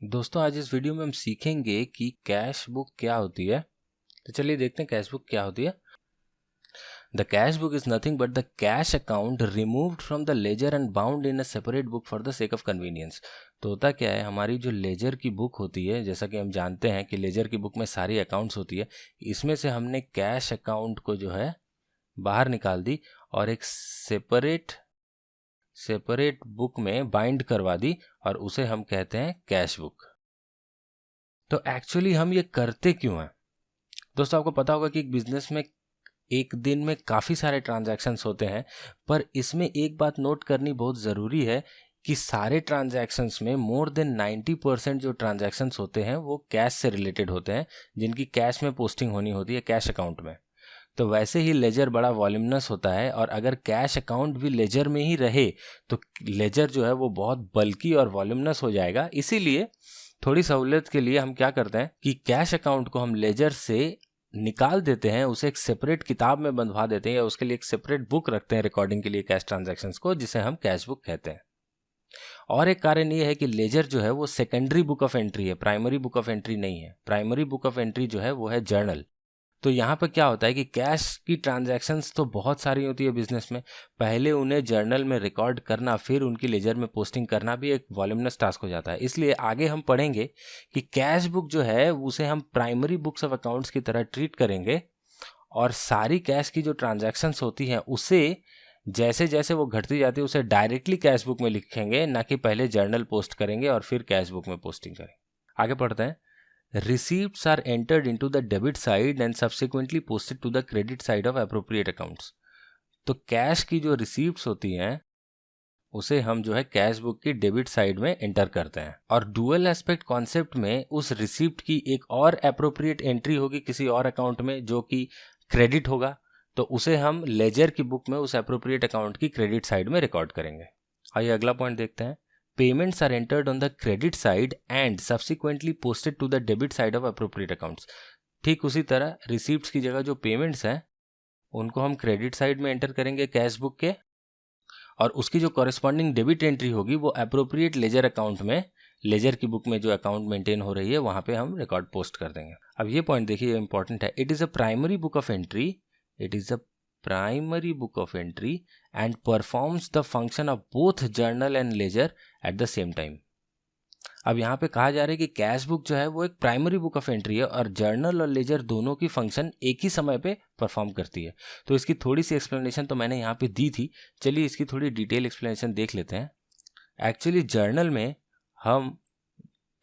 दोस्तों आज इस वीडियो में हम सीखेंगे कि कैश बुक क्या होती है। तो चलिए देखते हैं कैश बुक क्या होती है। The cash book is nothing but the cash account removed from the ledger and bound in a separate book for the sake of convenience. तो होता क्या है, हमारी जो लेजर की बुक होती है, जैसा कि हम जानते हैं कि लेजर की बुक में सारी अकाउंट्स होती है, इसमें से हमने कैश अकाउंट को जो है बाहर निकाल दी और एक सेपरेट बुक में बाइंड करवा दी और उसे हम कहते हैं कैश बुक। तो एक्चुअली हम ये करते क्यों हैं दोस्तों? आपको पता होगा कि एक बिजनेस में एक दिन में काफ़ी सारे ट्रांजैक्शंस होते हैं, पर इसमें एक बात नोट करनी बहुत ज़रूरी है कि सारे ट्रांजैक्शंस में मोर देन 90% जो ट्रांजैक्शंस होते हैं वो कैश से रिलेटेड होते हैं, जिनकी कैश में पोस्टिंग होनी होती है कैश अकाउंट में। तो वैसे ही लेजर बड़ा वॉल्यूमिनस होता है और अगर कैश अकाउंट भी लेजर में ही रहे तो लेजर जो है वो बहुत बल्कि और वॉल्यूमिनस हो जाएगा। इसीलिए थोड़ी सहूलियत के लिए हम क्या करते हैं कि कैश अकाउंट को हम लेजर से निकाल देते हैं, उसे एक सेपरेट किताब में बंधवा देते हैं या उसके लिए एक सेपरेट बुक रखते हैं रिकॉर्डिंग के लिए कैश ट्रांजैक्शंस को, जिसे हम कैश बुक कहते हैं। और एक कारण ये है कि लेजर जो है वो सेकेंडरी बुक ऑफ एंट्री है, प्राइमरी बुक ऑफ एंट्री नहीं है। प्राइमरी बुक ऑफ एंट्री जो है वो है जर्नल। तो यहाँ पर क्या होता है कि कैश की ट्रांजैक्शंस तो बहुत सारी होती है बिजनेस में, पहले उन्हें जर्नल में रिकॉर्ड करना फिर उनकी लेजर में पोस्टिंग करना भी एक वॉल्यूमिनस टास्क हो जाता है। इसलिए आगे हम पढ़ेंगे कि कैश बुक जो है उसे हम प्राइमरी बुक्स ऑफ अकाउंट्स की तरह ट्रीट करेंगे और सारी कैश की जो ट्रांजैक्शंस होती हैं उसे जैसे जैसे वो घटती जाती है उसे डायरेक्टली कैश बुक में लिखेंगे, ना कि पहले जर्नल पोस्ट करेंगे और फिर कैश बुक में पोस्टिंग करेंगे। आगे पढ़ते हैं। Receipts are entered into the debit side and subsequently posted to the credit side of appropriate accounts। तो कैश की जो रिसीप्ट्स होती हैं उसे हम जो है कैश बुक की डेबिट साइड में एंटर करते हैं और डुअल एस्पेक्ट कॉन्सेप्ट में उस रिसीप्ट की एक और एप्रोप्रिएट एंट्री होगी किसी और अकाउंट में जो कि क्रेडिट होगा, तो उसे हम लेजर की बुक में उस एप्रोप्रिएट अकाउंट की क्रेडिट साइड में रिकॉर्ड करेंगे। आइए अगला पॉइंट देखते हैं। Payments are entered on the credit side and subsequently posted to the debit side of appropriate accounts। ठीक उसी तरह रिसीप्ट्स की जगह जो पेमेंट्स हैं उनको हम क्रेडिट साइड में एंटर करेंगे कैश बुक के, और उसकी जो कॉरेस्पॉन्डिंग डेबिट एंट्री होगी वो अप्रोप्रिएट लेजर अकाउंट में, लेजर की बुक में जो अकाउंट मेंटेन हो रही है वहाँ पे हम रिकॉर्ड पोस्ट कर देंगे। अब ये पॉइंट देखिए इंपॉर्टेंट है। It is a primary book of entry, it is a primary book of entry and performs the function of both journal and ledger at the same time। अब यहाँ पे कहा जा रहा है कि कैश बुक जो है वो एक प्राइमरी बुक ऑफ एंट्री है और जर्नल और लेजर दोनों की फंक्शन एक ही समय पे परफॉर्म करती है। तो इसकी थोड़ी सी एक्सप्लेनेशन तो मैंने यहाँ पे दी थी, चलिए इसकी थोड़ी डिटेल एक्सप्लेनेशन देख लेते हैं। एक्चुअली जर्नल में हम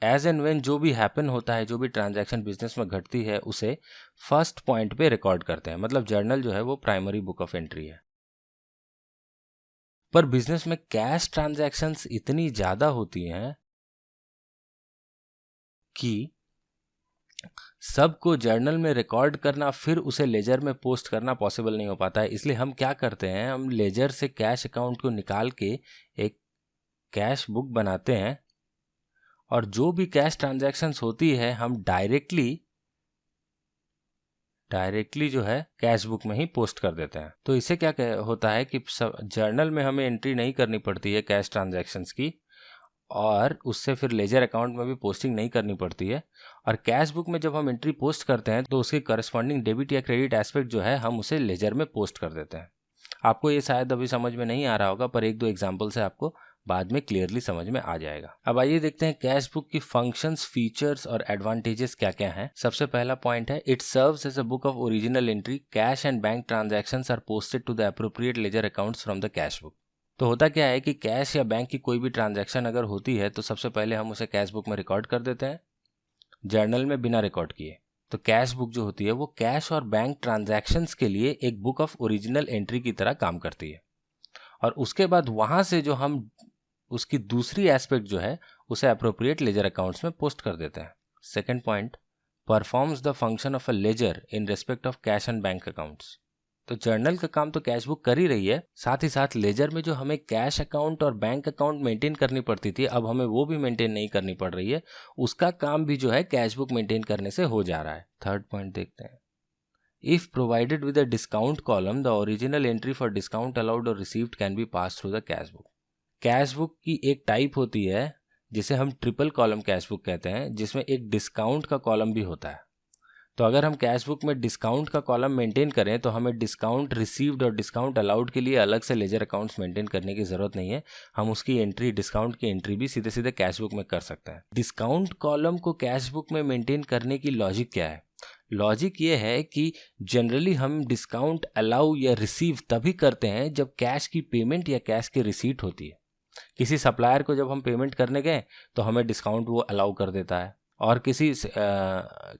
एज एंड व्हेन जो भी हैपन होता है, जो भी ट्रांजैक्शन बिजनेस में घटती है उसे फर्स्ट पॉइंट पे रिकॉर्ड करते हैं। मतलब जर्नल जो है वो प्राइमरी बुक ऑफ एंट्री है। पर बिजनेस में कैश ट्रांजैक्शंस इतनी ज़्यादा होती हैं कि सबको जर्नल में रिकॉर्ड करना फिर उसे लेजर में पोस्ट करना पॉसिबल नहीं हो पाता है। इसलिए हम क्या करते हैं, हम लेजर से कैश अकाउंट को निकाल के एक कैश बुक बनाते हैं और जो भी कैश ट्रांजैक्शंस होती है हम डायरेक्टली जो है कैश बुक में ही पोस्ट कर देते हैं। तो इससे क्या होता है कि जर्नल में हमें एंट्री नहीं करनी पड़ती है कैश ट्रांजैक्शंस की और उससे फिर लेजर अकाउंट में भी पोस्टिंग नहीं करनी पड़ती है। और कैश बुक में जब हम एंट्री पोस्ट करते हैं तो उसके करस्पॉन्डिंग डेबिट या क्रेडिट एस्पेक्ट जो है हम उसे लेजर में पोस्ट कर देते हैं। आपको ये शायद अभी समझ में नहीं आ रहा होगा, पर एक दो एग्जाम्पल से आपको बाद में क्लियरली समझ में आ जाएगा। अब आइए देखते हैं कैश बुक की फंक्शंस, फीचर्स और एडवांटेजेस क्या क्या हैं। सबसे पहला पॉइंट है, it serves as a book of original entry, cash and bank transactions are posted to the appropriate ledger accounts from the cash book. तो होता क्या है कि कैश या बैंक की कोई भी ट्रांजैक्शन अगर होती है तो सबसे पहले हम उसे कैश बुक में रिकॉर्ड कर देते हैं, जर्नल में बिना रिकॉर्ड किए। तो कैश बुक जो होती है वो कैश और बैंक ट्रांजैक्शंस के लिए एक बुक ऑफ ओरिजिनल एंट्री की तरह काम करती है। और उसके बाद वहाँ से जो हम उसकी दूसरी एस्पेक्ट जो है उसे अप्रोप्रिएट लेजर अकाउंट्स में पोस्ट कर देते हैं। Second point, performs the function of a ledger in respect of cash and bank accounts. तो जर्नल का काम तो कैश बुक कर ही रही है, साथ ही साथ लेजर में जो हमें कैश अकाउंट और बैंक अकाउंट मेंटेन करनी पड़ती थी अब हमें वो भी मेंटेन नहीं करनी पड़ रही है, उसका काम भी जो है कैश बुक मेंटेन करने से हो जा रहा है। थर्ड पॉइंट देखते हैं। If provided with a discount column the original entry for discount allowed और received can be pass through the cash book. Cash book की एक टाइप होती है जिसे हम ट्रिपल कॉलम कैश बुक कहते हैं, जिसमें एक डिस्काउंट का कॉलम भी होता है। तो अगर हम कैश बुक में डिस्काउंट का कॉलम मेंटेन करें तो हमें डिस्काउंट रिसीव्ड और डिस्काउंट अलाउड के लिए अलग से लेजर अकाउंट्स मेंटेन करने की ज़रूरत नहीं है। हम उसकी एंट्री, डिस्काउंट की एंट्री भी सीधे सीधे कैश बुक में कर सकते हैं। डिस्काउंट कॉलम को कैश बुक में मेंटेन करने की लॉजिक क्या है? लॉजिक ये है कि जनरली हम डिस्काउंट अलाउ या रिसीव तभी करते हैं जब कैश की पेमेंट या कैश की रिसीट होती है। किसी सप्लायर को जब हम पेमेंट करने गए तो हमें डिस्काउंट वो अलाउ कर देता है, और किसी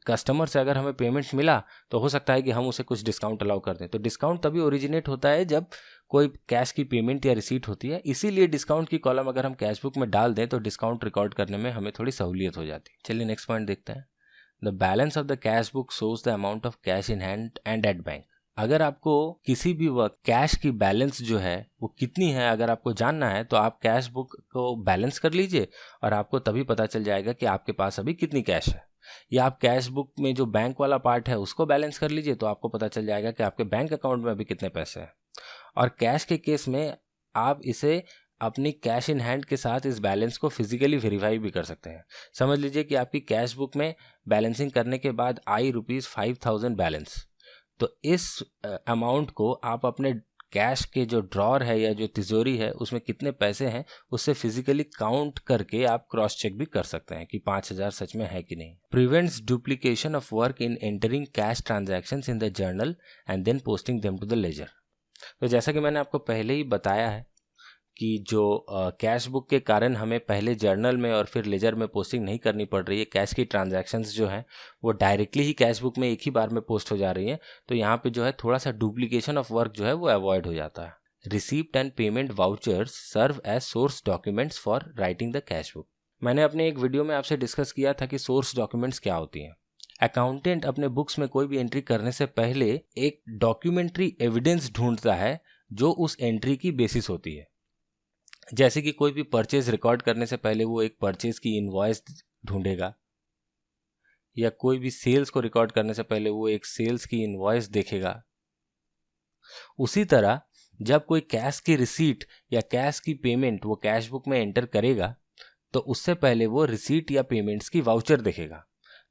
कस्टमर से अगर हमें पेमेंट मिला तो हो सकता है कि हम उसे कुछ डिस्काउंट अलाउ कर दें। तो डिस्काउंट तभी ओरिजिनेट होता है जब कोई कैश की पेमेंट या रिसीट होती है। इसीलिए डिस्काउंट की कॉलम अगर हम कैश बुक में डाल दें तो डिस्काउंट रिकॉर्ड करने में हमें थोड़ी सहूलियत हो जाती है। चलिए नेक्स्ट पॉइंट देखते हैं। The balance of the cash book shows the amount of cash in hand and at bank. अगर आपको किसी भी वक्त कैश की बैलेंस जो है वो कितनी है अगर आपको जानना है तो आप कैश बुक को बैलेंस कर लीजिए और आपको तभी पता चल जाएगा कि आपके पास अभी कितनी कैश है। या आप कैश बुक में जो बैंक वाला पार्ट है उसको बैलेंस कर लीजिए तो आपको पता चल जाएगा कि आपके बैंक अकाउंट में अभी कितने पैसे हैं। और कैश के केस में आप इसे अपनी कैश इन हैंड के साथ इस बैलेंस को फिजिकली वेरीफाई भी कर सकते हैं। समझ लीजिए कि आपकी कैश बुक में बैलेंसिंग करने के बाद आई ₹5,000 बैलेंस। तो इस अमाउंट को आप अपने कैश के जो ड्रॉर है या जो तिजोरी है उसमें कितने पैसे हैं उससे फिजिकली काउंट करके आप क्रॉस चेक भी कर सकते हैं कि 5,000 सच में है कि नहीं। Prevents duplication of work in entering cash transactions in the journal and then posting them to the ledger. तो जैसा कि मैंने आपको पहले ही बताया है कि जो कैश बुक के कारण हमें पहले जर्नल में और फिर लेजर में पोस्टिंग नहीं करनी पड़ रही है, कैश की ट्रांजैक्शंस जो हैं वो डायरेक्टली ही कैश बुक में एक ही बार में पोस्ट हो जा रही हैं। तो यहाँ पे जो है थोड़ा सा डुप्लीकेशन ऑफ वर्क जो है वो अवॉइड हो जाता है। Receipt and payment vouchers serve as source documents for writing the cash book. मैंने अपने एक वीडियो में आपसे डिस्कस किया था कि सोर्स डॉक्यूमेंट्स क्या होती हैं। अकाउंटेंट अपने बुक्स में कोई भी एंट्री करने से पहले एक डॉक्यूमेंट्री एविडेंस ढूंढता है जो उस एंट्री की बेसिस होती है। जैसे कि कोई भी परचेज रिकॉर्ड करने से पहले वो एक परचेज की इनवॉइस ढूंढेगा, या कोई भी सेल्स को रिकॉर्ड करने से पहले वो एक सेल्स की इनवॉइस देखेगा। उसी तरह जब कोई कैश की रिसीट या कैश की पेमेंट वो कैश बुक में एंटर करेगा तो उससे पहले वो रिसीट या पेमेंट्स की वाउचर देखेगा।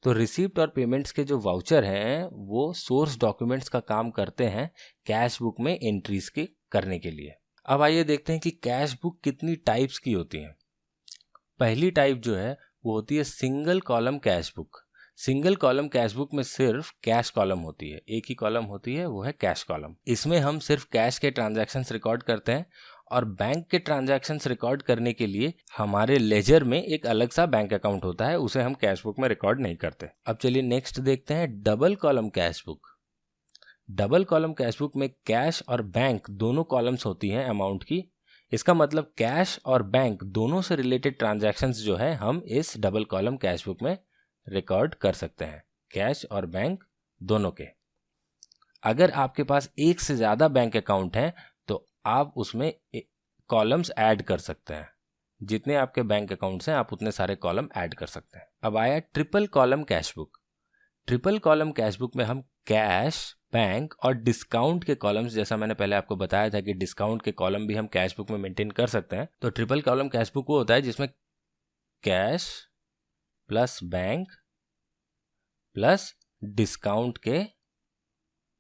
तो रिसीप्ट और पेमेंट्स के जो वाउचर हैं वो सोर्स डॉक्यूमेंट्स का काम करते हैं कैश बुक में एंट्रीज के करने के लिए। अब आइए देखते हैं कि कैश बुक कितनी टाइप्स की होती हैं। पहली टाइप जो है वो होती है single column cash book. Single column cash book में सिर्फ कैश कॉलम होती है, एक ही कॉलम होती है, वो है कैश कॉलम। इसमें हम सिर्फ कैश के ट्रांजैक्शंस रिकॉर्ड करते हैं और बैंक के ट्रांजैक्शंस रिकॉर्ड करने के लिए हमारे लेजर में एक अलग सा बैंक अकाउंट होता है, उसे हम कैश बुक में रिकॉर्ड नहीं करते। अब चलिए नेक्स्ट देखते हैं double column cash book. Double column cash book में कैश और बैंक दोनों कॉलम्स होती हैं अमाउंट की। इसका मतलब कैश और बैंक दोनों से रिलेटेड ट्रांजैक्शंस जो है हम इस डबल कॉलम कैश बुक में रिकॉर्ड कर सकते हैं, कैश और बैंक दोनों के। अगर आपके पास एक से ज़्यादा बैंक अकाउंट हैं तो आप उसमें कॉलम्स ऐड कर सकते हैं। जितने आपके बैंक अकाउंट्स हैं आप उतने सारे कॉलम ऐड कर सकते हैं। अब आया triple column cash book. Triple column cash book में हम कैश, बैंक और डिस्काउंट के कॉलम्स, जैसा मैंने पहले आपको बताया था कि डिस्काउंट के कॉलम भी हम कैश बुक में मेंटेन कर सकते हैं। तो ट्रिपल कॉलम कैश बुक वो होता है जिसमें cash plus bank plus discount के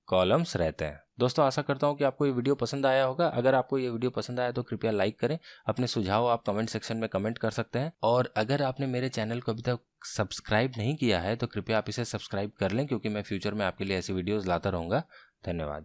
कॉलम्स रहते हैं। दोस्तों आशा करता हूँ कि आपको ये वीडियो पसंद आया होगा। अगर आपको ये वीडियो पसंद आया तो कृपया लाइक करें। अपने सुझाव आप कमेंट सेक्शन में कमेंट कर सकते हैं। और अगर आपने मेरे चैनल को अभी तक सब्सक्राइब नहीं किया है तो कृपया आप इसे सब्सक्राइब कर लें, क्योंकि मैं फ्यूचर में आपके लिए ऐसी वीडियोज़ लाता रहूँगा। धन्यवाद।